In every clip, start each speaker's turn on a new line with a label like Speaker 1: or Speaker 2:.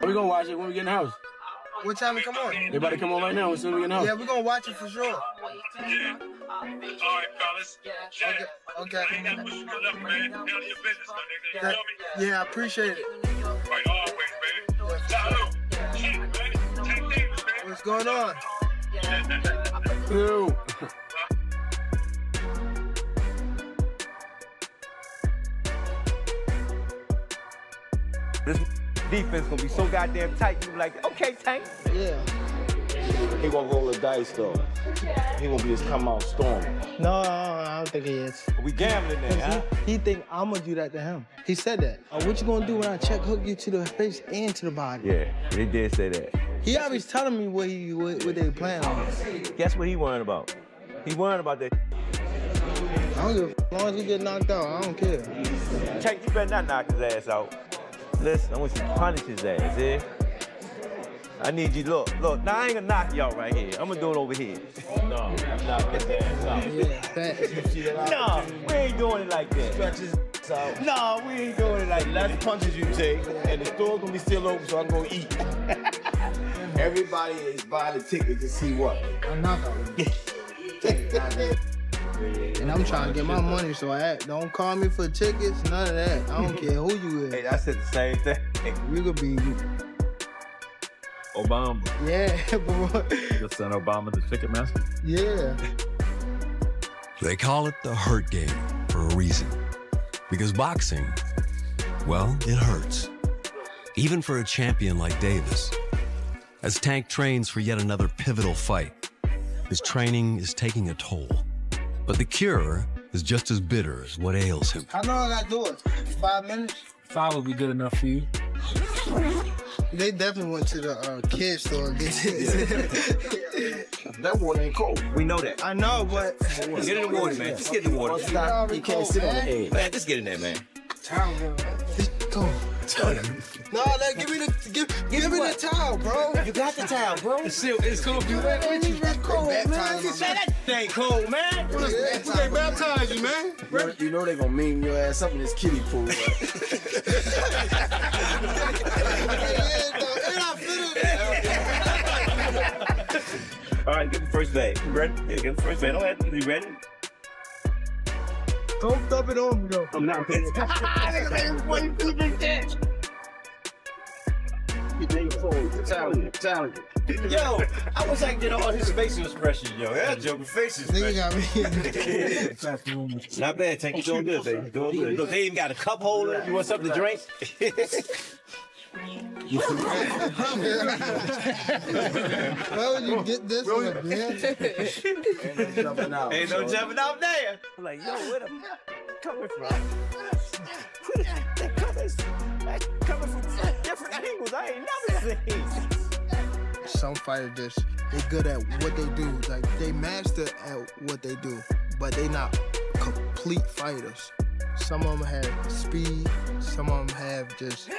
Speaker 1: We gonna watch it when we get in the house.
Speaker 2: What time we come on?
Speaker 1: They about to come on right now as soon as we get in the house.
Speaker 2: Yeah, we're gonna watch it for sure.
Speaker 3: Yeah. All right, fellas.
Speaker 2: Okay.
Speaker 3: Ain't gotta push you up, man. Down to your business, my nigga. You feel me?
Speaker 2: Yeah, I appreciate it.
Speaker 3: Right, always, baby. Salute. Shit, man. Tank Davis, man.
Speaker 2: What's going on?
Speaker 1: Ew.
Speaker 4: This defense gonna be so goddamn tight. You be like, okay, Tank.
Speaker 2: Yeah.
Speaker 5: He gonna roll the dice though. He gonna be his come out storming.
Speaker 2: No, I don't think he is.
Speaker 4: We gambling there, huh?
Speaker 2: He think I'm gonna do that to him. He said that. What you gonna do when I check hook you to the face and to the body?
Speaker 4: Yeah, they did say that.
Speaker 2: He always telling me what they plan on.
Speaker 4: Guess what he worrying about? He worrying about that.
Speaker 2: I don't give a as long as he get knocked out, I don't care.
Speaker 4: Tank, you better not knock his ass out. Listen, I want you to punish his ass, eh? I need you, look, now I ain't gonna knock you out right here. I'm gonna do it over here.
Speaker 5: No, knock his ass out.
Speaker 2: Yeah, facts.
Speaker 4: No, we ain't doing it like that.
Speaker 5: Stretch his out.
Speaker 4: No, we ain't doing it like that.
Speaker 5: Less punches you take, and the store's gonna be still open, so I'm gonna eat. Everybody is buying a ticket to see what?
Speaker 2: A knockout. And I'm trying to get my money, so don't call me for tickets, none of that. I don't care who you is.
Speaker 4: Hey, I said the same thing.
Speaker 2: You could be,
Speaker 6: Obama.
Speaker 2: yeah, bro.
Speaker 6: Your son Obama, the Ticketmaster.
Speaker 2: Yeah.
Speaker 7: They call it the hurt game for a reason. Because boxing, well, it hurts. Even for a champion like Davis. As Tank trains for yet another pivotal fight, his training is taking a toll. But the cure is just as bitter as what ails him.
Speaker 2: How long I gotta do it? 5 minutes?
Speaker 6: 5 would be good enough for you.
Speaker 2: They definitely went to the kids store and get this.
Speaker 5: That water ain't cold.
Speaker 4: We know that.
Speaker 2: I know, but
Speaker 4: Get in the water, man. Just get in the water.
Speaker 5: You can't sit on the head.
Speaker 4: Man, just get in there, man.
Speaker 2: Go. No, give me the towel, bro.
Speaker 4: You got the towel, bro.
Speaker 6: It's cool if you
Speaker 2: It's cold, man.
Speaker 4: That ain't cold, man.
Speaker 2: They baptized you, man.
Speaker 5: You know they gonna mean your ass up in this kiddie pool.
Speaker 4: All right, get the first bag. You ready? Yeah, get the first bag. Don't have to be ready.
Speaker 2: Don't dump it on me, though.
Speaker 4: I'm not ready. Yo, I wish I could get all his facial expressions, yo. That joking faces.
Speaker 2: Nigga got me.
Speaker 4: Not bad, Tank. You doing good, baby. Doing good. Look, they even got a cup holder. You want something to drink?
Speaker 2: Why would you get this one, man?
Speaker 4: Ain't no jumping out there. I'm like, yo, where the coming from? That's coming from different angles I ain't never seen.
Speaker 2: Some fighters they good at what they do. Like they master at what they do, but they not complete fighters. Some of them have speed, some of them have just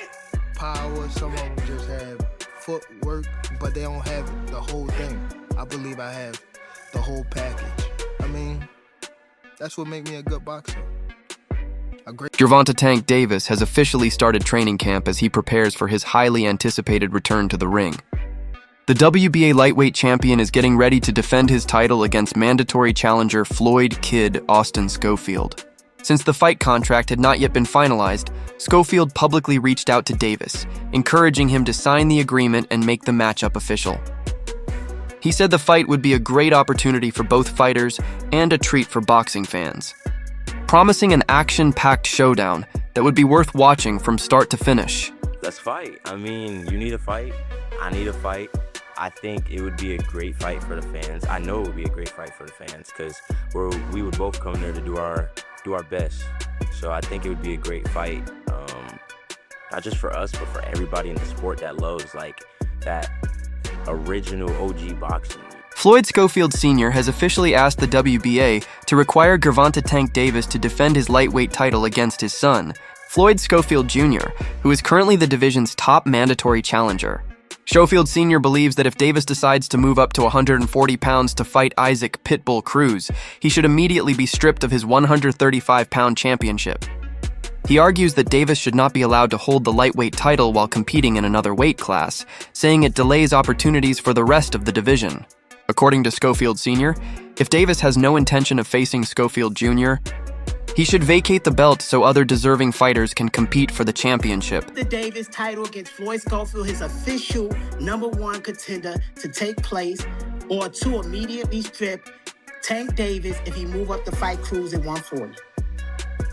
Speaker 2: power, some of them just have footwork, but they don't have the whole thing. I believe I have the whole package. I mean, that's what makes me a good boxer.
Speaker 8: Gervonta Tank Davis has officially started training camp as he prepares for his highly anticipated return to the ring. The WBA lightweight champion is getting ready to defend his title against mandatory challenger Floyd "Kid" Austin Schofield. Since the fight contract had not yet been finalized, Schofield publicly reached out to Davis, encouraging him to sign the agreement and make the matchup official. He said the fight would be a great opportunity for both fighters and a treat for boxing fans, promising an action-packed showdown that would be worth watching from start to finish.
Speaker 9: Let's fight. I mean, you need a fight. I need a fight. I think it would be a great fight for the fans. I know it would be a great fight for the fans because we would both come there to do our best. So I think it would be a great fight, not just for us, but for everybody in the sport that loves like that original OG boxing.
Speaker 8: Floyd Schofield Sr. has officially asked the WBA to require Gervonta Tank Davis to defend his lightweight title against his son, Floyd Schofield Jr., who is currently the division's top mandatory challenger. Schofield Sr. believes that if Davis decides to move up to 140 pounds to fight Isaac Pitbull Cruz, he should immediately be stripped of his 135-pound championship. He argues that Davis should not be allowed to hold the lightweight title while competing in another weight class, saying it delays opportunities for the rest of the division. According to Schofield Sr., if Davis has no intention of facing Schofield Jr., he should vacate the belt so other deserving fighters can compete for the championship.
Speaker 10: The Davis title against Floyd Schofield, his official #1 contender to take place, or to immediately strip Tank Davis if he move up the fight crews at 140.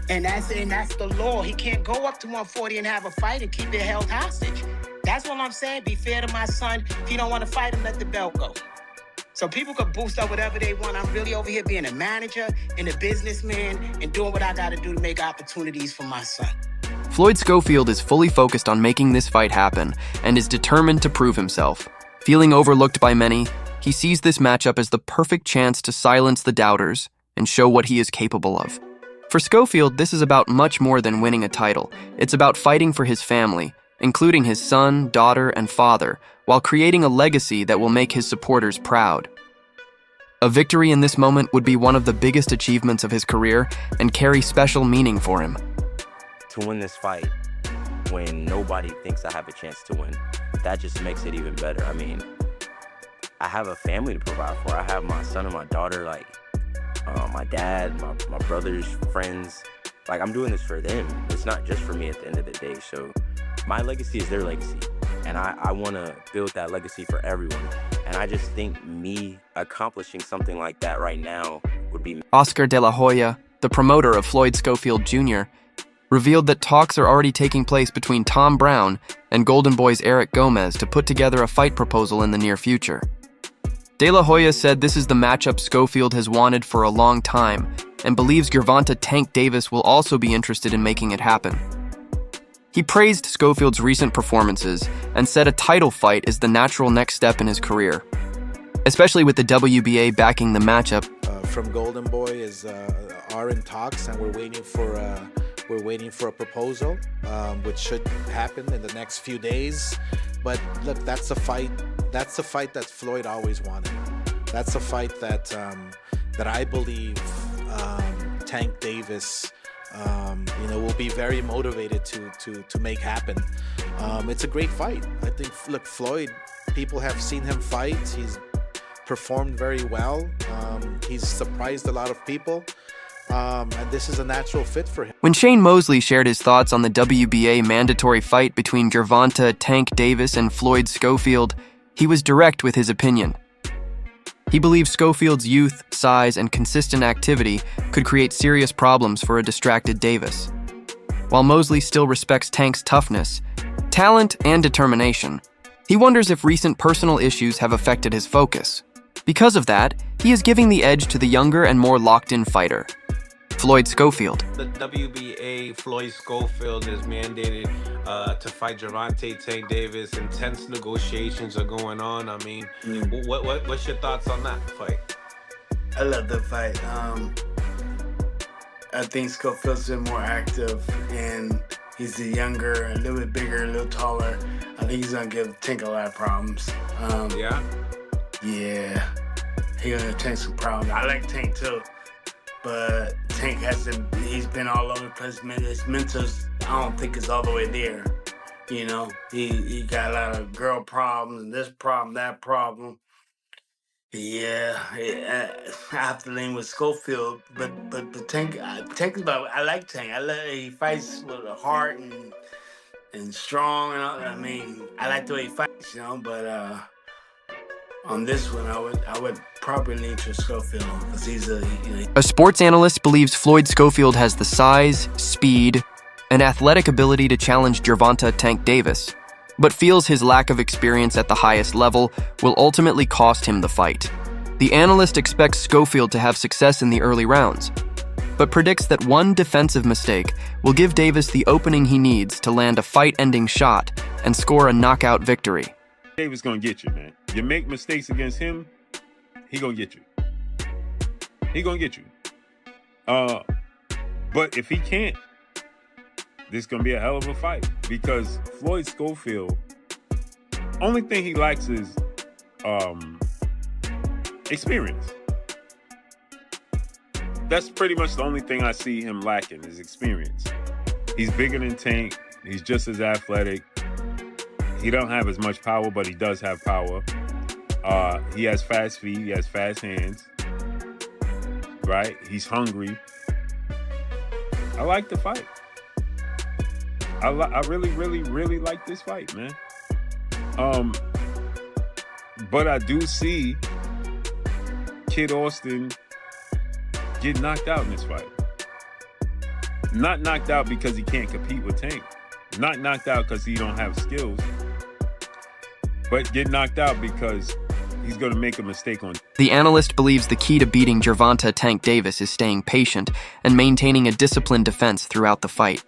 Speaker 10: And that's the law. He can't go up to 140 and have a fight and keep it held hostage. That's what I'm saying. Be fair to my son. If he don't want to fight him, let the belt go. So people could boost up whatever they want. I'm really over here being a manager and a businessman and doing what I got to do to make opportunities for my son.
Speaker 8: Floyd Schofield is fully focused on making this fight happen and is determined to prove himself. Feeling overlooked by many, he sees this matchup as the perfect chance to silence the doubters and show what he is capable of. For Schofield, this is about much more than winning a title. It's about fighting for his family, including his son, daughter, and father, while creating a legacy that will make his supporters proud. A victory in this moment would be one of the biggest achievements of his career and carry special meaning for him.
Speaker 9: To win this fight, when nobody thinks I have a chance to win, that just makes it even better. I mean, I have a family to provide for. I have my son and my daughter, my dad, my brothers, friends. I'm doing this for them. It's not just for me at the end of the day. So my legacy is their legacy. And I want to build that legacy for everyone. And I just think me accomplishing something like that right now would be...
Speaker 8: Oscar De La Hoya, the promoter of Floyd Schofield Jr., revealed that talks are already taking place between Tom Brown and Golden Boy's Eric Gomez to put together a fight proposal in the near future. De La Hoya said this is the matchup Schofield has wanted for a long time and believes Gervonta Tank Davis will also be interested in making it happen. He praised Schofield's recent performances and said a title fight is the natural next step in his career, especially with the WBA backing the matchup.
Speaker 11: From Golden Boy are in talks, and we're waiting for a proposal, which should happen in the next few days. But look, that's a fight that Floyd always wanted. That's a fight that I believe Tank Davis will be very motivated to make happen. It's a great fight. I think, look, Floyd, people have seen him fight. He's performed very well. He's surprised a lot of people. And this is a natural fit for him.
Speaker 8: When Shane Mosley shared his thoughts on the WBA mandatory fight between Gervonta Tank Davis and Floyd Schofield, he was direct with his opinion. He believes Schofield's youth, size, and consistent activity could create serious problems for a distracted Davis. While Mosley still respects Tank's toughness, talent, and determination, he wonders if recent personal issues have affected his focus. Because of that, he is giving the edge to the younger and more locked-in fighter, Floyd Schofield.
Speaker 12: The WBA, Floyd Schofield is mandated to fight Gervonta Tank Davis. Intense negotiations are going on. I mean, what's your thoughts on that fight?
Speaker 13: I love the fight. I think Schofield's been more active, and he's a younger, a little bit bigger, a little taller. I think he's gonna give Tank a lot of problems.
Speaker 12: Yeah?
Speaker 13: Yeah, he's gonna Tank some problems. I like Tank too, but Tank he's been all over the place. His mentals, I don't think is all the way there. You know, he got a lot of girl problems, and this problem, that problem. Yeah, I have to lean with Schofield, but Tank is about. I like Tank. He fights with a heart and strong. And all, I mean, I like the way he fights, But on this one, I would probably lean to Schofield because he's
Speaker 8: A sports analyst believes Floyd Schofield has the size, speed, and athletic ability to challenge Gervonta Tank Davis, but feels his lack of experience at the highest level will ultimately cost him the fight. The analyst expects Schofield to have success in the early rounds, but predicts that one defensive mistake will give Davis the opening he needs to land a fight-ending shot and score a knockout victory.
Speaker 14: Davis gonna get you, man. You make mistakes against him, he gonna get you. He gonna get you. But if he can't, this is gonna be a hell of a fight because Floyd Schofield, only thing he lacks is experience. That's pretty much the only thing I see him lacking is experience. He's bigger than Tank. He's just as athletic. He don't have as much power, but he does have power. He has fast feet. He has fast hands. Right? He's hungry. I like the fight. I really, really, really like this fight, man. But I do see Kid Austin get knocked out in this fight. Not knocked out because he can't compete with Tank. Not knocked out because he don't have skills. But get knocked out because he's going to make a mistake on.
Speaker 8: The analyst believes the key to beating Gervonta Tank Davis is staying patient and maintaining a disciplined defense throughout the fight.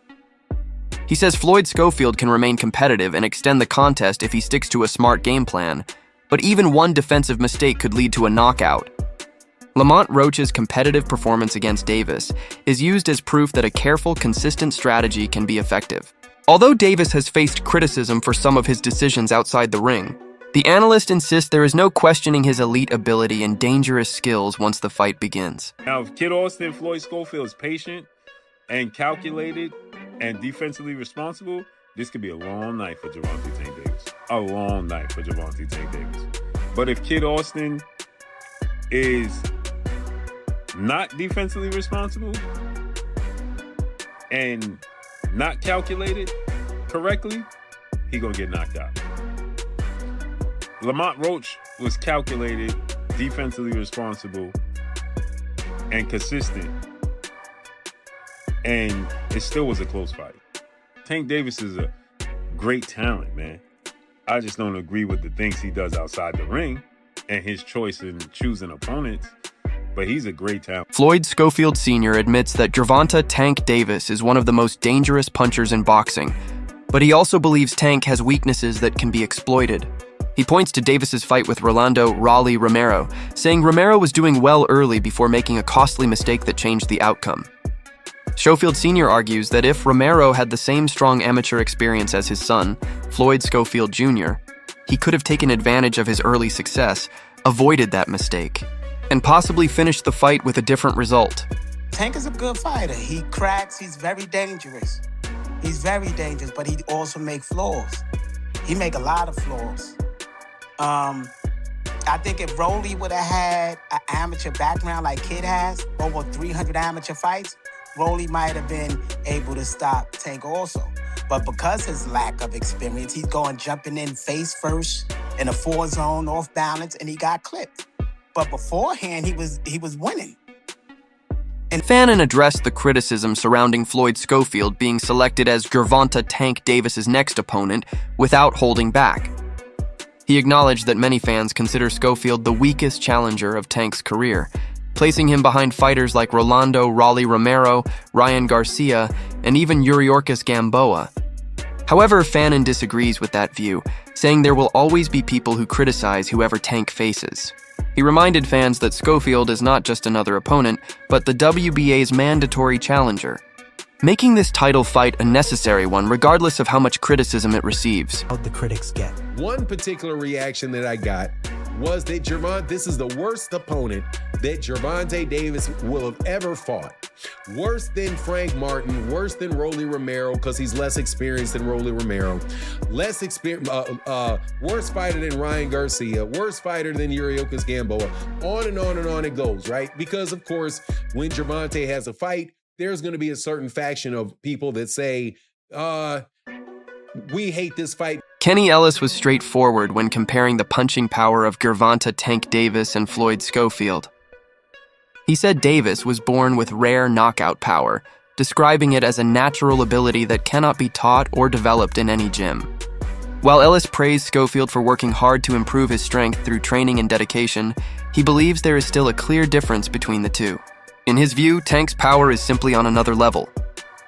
Speaker 8: He says Floyd Schofield can remain competitive and extend the contest if he sticks to a smart game plan, but even one defensive mistake could lead to a knockout. Lamont Roach's competitive performance against Davis is used as proof that a careful, consistent strategy can be effective. Although Davis has faced criticism for some of his decisions outside the ring, the analyst insists there is no questioning his elite ability and dangerous skills once the fight begins.
Speaker 14: Now, if Kid Austin, Floyd Schofield is patient and calculated and defensively responsible, this could be a long night for Gervonta Tank Davis. A long night for Gervonta Tank Davis. But if Kid Austin is not defensively responsible and not calculated correctly, he gonna get knocked out. Lamont Roach was calculated, defensively responsible, and consistent, and it still was a close fight. Tank Davis is a great talent, man. I just don't agree with the things he does outside the ring and his choice in choosing opponents, but he's a great talent.
Speaker 8: Floyd Schofield Sr. admits that Gervonta Tank Davis is one of the most dangerous punchers in boxing, but he also believes Tank has weaknesses that can be exploited. He points to Davis's fight with Rolando "Raleigh" Romero, saying Romero was doing well early before making a costly mistake that changed the outcome. Schofield Sr. argues that if Romero had the same strong amateur experience as his son, Floyd Schofield Jr., he could have taken advantage of his early success, avoided that mistake, and possibly finished the fight with a different result.
Speaker 10: Tank is a good fighter. He cracks. He's very dangerous. He's very dangerous, but he also makes flaws. He make a lot of flaws. I think if Rolly would have had an amateur background like Kid has, over 300 amateur fights, Rolly might have been able to stop Tank also. But because his lack of experience, he's jumping in face first in a 4-zone off balance, and he got clipped. But beforehand, he was winning.
Speaker 8: Fannin addressed the criticism surrounding Floyd Schofield being selected as Gervonta Tank Davis's next opponent without holding back. He acknowledged that many fans consider Schofield the weakest challenger of Tank's career, placing him behind fighters like Rolando "Raleigh" Romero, Ryan Garcia, and even Yuriorkis Gamboa. However, Fannin disagrees with that view, saying there will always be people who criticize whoever Tank faces. He reminded fans that Schofield is not just another opponent, but the WBA's mandatory challenger, making this title fight a necessary one regardless of how much criticism it receives.
Speaker 15: How'd the critics get?
Speaker 16: One particular reaction that I got was that this is the worst opponent that Gervonta Davis will have ever fought. Worse than Frank Martin, worse than Rolly Romero, because he's less experienced than Rolly Romero. Worse fighter than Ryan Garcia, worse fighter than Yuriorkis Gamboa. On and on and on it goes, right? Because, of course, when Gervonta has a fight, there's going to be a certain faction of people that say, we hate this fight.
Speaker 8: Kenny Ellis was straightforward when comparing the punching power of Gervonta Tank Davis and Floyd Schofield. He said Davis was born with rare knockout power, describing it as a natural ability that cannot be taught or developed in any gym. While Ellis praised Schofield for working hard to improve his strength through training and dedication, he believes there is still a clear difference between the two. In his view, Tank's power is simply on another level,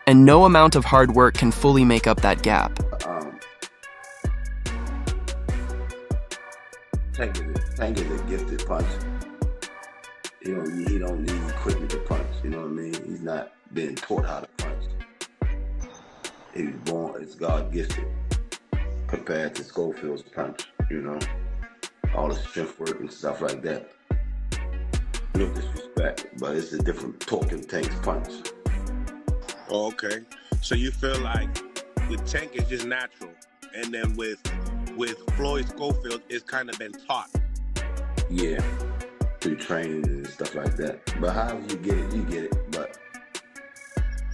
Speaker 8: and no amount of hard work can fully make up that gap.
Speaker 5: Tank is a gifted puncher. He don't need equipment to punch. You know what I mean? He's not being taught how to punch. He was born, it's God gifted compared to Schofield's punch. You know, all the strength work and stuff like that. No disrespect, but it's a different talking Tank's punch.
Speaker 17: Oh, okay.
Speaker 3: So you feel like with Tank it's just natural, and then with Floyd Schofield it's kind of been taught.
Speaker 5: Yeah, through training and stuff like that. But however you get it. But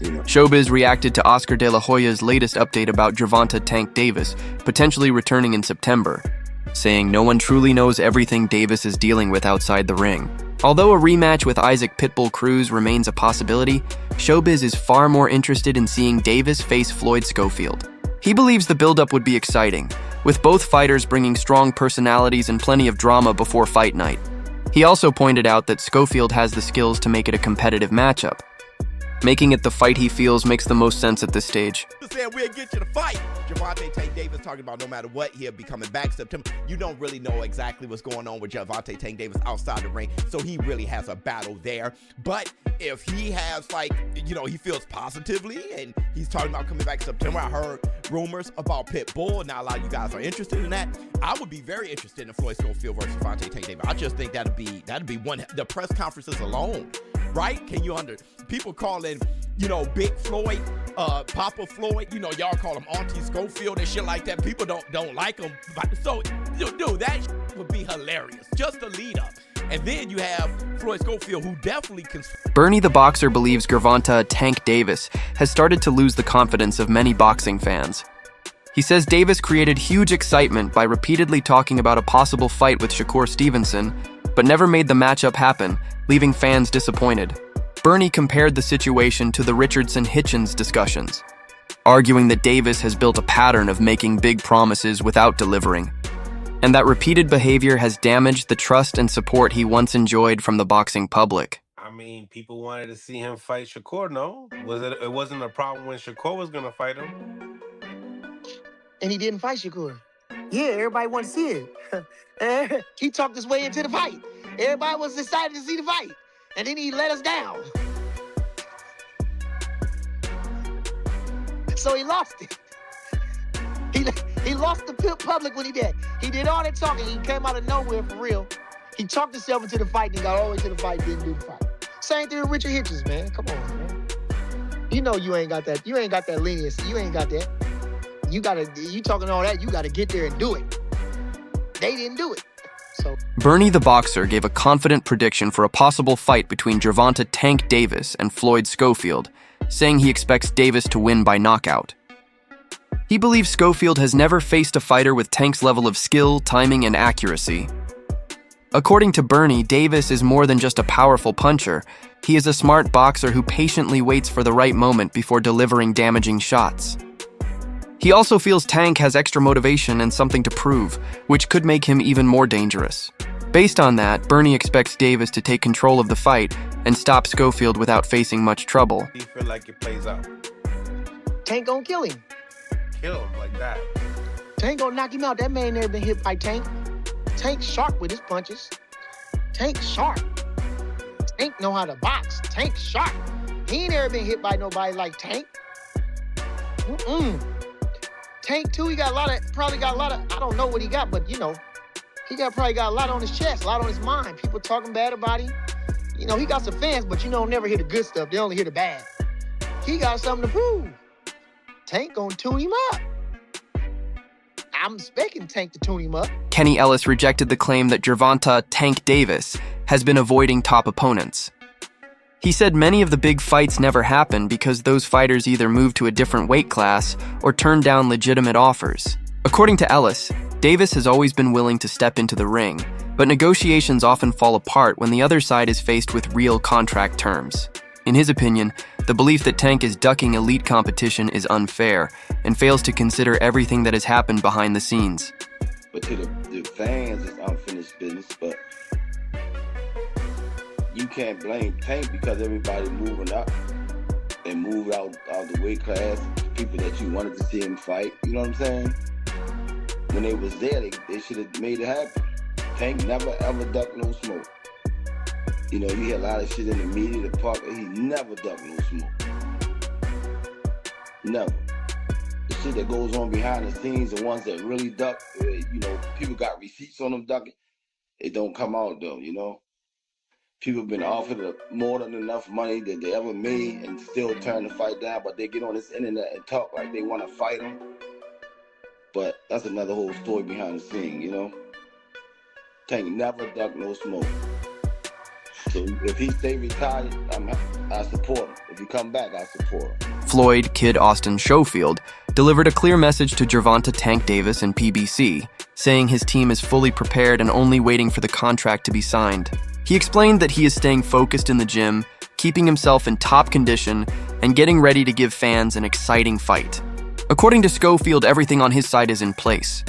Speaker 5: you know.
Speaker 8: Showbiz reacted to Oscar De La Hoya's latest update about Gervonta Tank Davis potentially returning in September, saying no one truly knows everything Davis is dealing with outside the ring. Although a rematch with Isaac Pitbull Cruz remains a possibility, Showbiz is far more interested in seeing Davis face Floyd Schofield. He believes the build-up would be exciting, with both fighters bringing strong personalities and plenty of drama before fight night. He also pointed out that Schofield has the skills to make it a competitive matchup, making it the fight he feels makes the most sense at this stage.
Speaker 15: Saying we'll get you the fight. Gervonta Tank Davis talking about no matter what, he'll be coming back September. You don't really know exactly what's going on with Gervonta Tank Davis outside the ring, so he really has a battle there. But if he has, like, you know, he feels positively and he's talking about coming back September. I heard rumors about Pitbull. Now a lot of you guys are interested in that. I would be very interested in Floyd Schofield versus Gervonta Tank Davis. I just think that'd be one. The press conferences alone, right? Can you people calling, you know, Big Floyd, Papa Floyd, you know, y'all call him Auntie Schofield and shit like that. People don't like him. So, dude, that would be hilarious. Just a lead up. And then you have Floyd Schofield, who definitely can.
Speaker 8: Bernie the Boxer believes Gervonta Tank Davis has started to lose the confidence of many boxing fans. He says Davis created huge excitement by repeatedly talking about a possible fight with Shakur Stevenson, but never made the matchup happen, leaving fans disappointed. Bernie compared the situation to the Richardson-Hitchens discussions, arguing that Davis has built a pattern of making big promises without delivering, and that repeated behavior has damaged the trust and support he once enjoyed from the boxing public.
Speaker 12: I mean, people wanted to see him fight Shakur, no? It wasn't a problem when Shakur was gonna fight him.
Speaker 10: And he didn't fight Shakur. Yeah, everybody wanted to see it. He talked his way into the fight. Everybody was excited to see the fight. And then he let us down. So he lost it. He lost the public when he did. He did all that talking. He came out of nowhere for real. He talked himself into the fight and he got all the way to the fight, didn't do the fight. Same thing with Richard Hitchens, man. Come on, man. You know you ain't got that. You ain't got that leniency. You ain't got that. You talking all that, you gotta get there and do it. They didn't do it. So
Speaker 8: Bernie the Boxer gave a confident prediction for a possible fight between Gervonta Tank Davis and Floyd Schofield, saying he expects Davis to win by knockout. He believes Schofield has never faced a fighter with Tank's level of skill, timing, and accuracy. According to Bernie, Davis is more than just a powerful puncher. He is a smart boxer who patiently waits for the right moment before delivering damaging shots. He also feels Tank has extra motivation and something to prove, which could make him even more dangerous. Based on that, Bernie expects Davis to take control of the fight and stop Schofield without facing much trouble.
Speaker 12: Do you feel like it plays out?
Speaker 10: Tank gonna kill him.
Speaker 12: Kill him like that.
Speaker 10: Tank gonna knock him out. That man never been hit by Tank. Tank sharp with his punches. Tank sharp. Tank know how to box. Tank sharp. He ain't never been hit by nobody like Tank. Tank too, he probably got a lot of, I don't know what he got, but you know, probably got a lot on his chest, a lot on his mind. People talking bad about him. You know, he got some fans, but you know, never hear the good stuff. They only hear the bad. He got something to prove. Tank gonna tune him up. I'm expecting Tank to tune him up.
Speaker 8: Kenny Ellis rejected the claim that Gervonta Tank Davis has been avoiding top opponents. He said many of the big fights never happen because those fighters either move to a different weight class or turn down legitimate offers. According to Ellis, Davis has always been willing to step into the ring, but negotiations often fall apart when the other side is faced with real contract terms. In his opinion, the belief that Tank is ducking elite competition is unfair and fails to consider everything that has happened behind the scenes.
Speaker 5: But to the fans, it's unfinished business, but you can't blame Tank because everybody moving up and moved out the weight class, people that you wanted to see him fight, you know what I'm saying? When they was there, they should have made it happen. Tank never ever ducked no smoke. You know, you hear a lot of shit in the media, the park, he never ducked no smoke. Never. The shit that goes on behind the scenes, the ones that really duck, you know, people got receipts on them ducking, it don't come out though, you know? People have been offered more than enough money that they ever made and still turn the fight down, but they get on this internet and talk like they want to fight them. But that's another whole story behind the scene, you know? Tank never duck no smoke. So if he stay retired, I support him. If he come back, I support him.
Speaker 8: Floyd Kid Austin Schofield delivered a clear message to Gervonta Tank Davis and PBC, saying his team is fully prepared and only waiting for the contract to be signed. He explained that he is staying focused in the gym, keeping himself in top condition, and getting ready to give fans an exciting fight. According to Schofield, everything on his side is in place.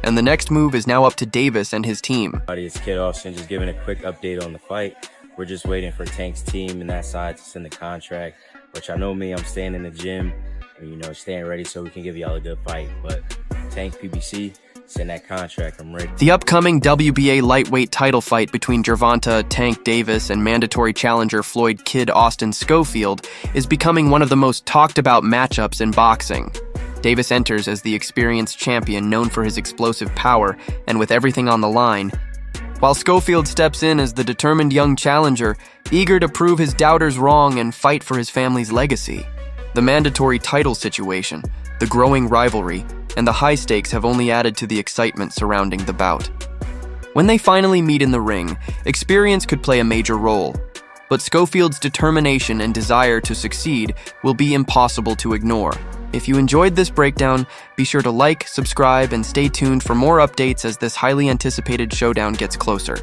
Speaker 8: And the next move is now up to Davis and his team.
Speaker 9: It's Kid Austin just giving a quick update on the fight. We're just waiting for Tank's team and that side to send the contract, which I know me, I'm staying in the gym and, staying ready so we can give y'all a good fight. But Tank, PBC, send that contract, I'm ready.
Speaker 8: The upcoming WBA lightweight title fight between Gervonta Tank Davis and mandatory challenger Floyd Kid Austin Schofield is becoming one of the most talked about matchups in boxing. Davis enters as the experienced champion known for his explosive power and with everything on the line, while Schofield steps in as the determined young challenger, eager to prove his doubters wrong and fight for his family's legacy. The mandatory title situation, the growing rivalry, and the high stakes have only added to the excitement surrounding the bout. When they finally meet in the ring, experience could play a major role, but Schofield's determination and desire to succeed will be impossible to ignore. If you enjoyed this breakdown, be sure to like, subscribe, and stay tuned for more updates as this highly anticipated showdown gets closer.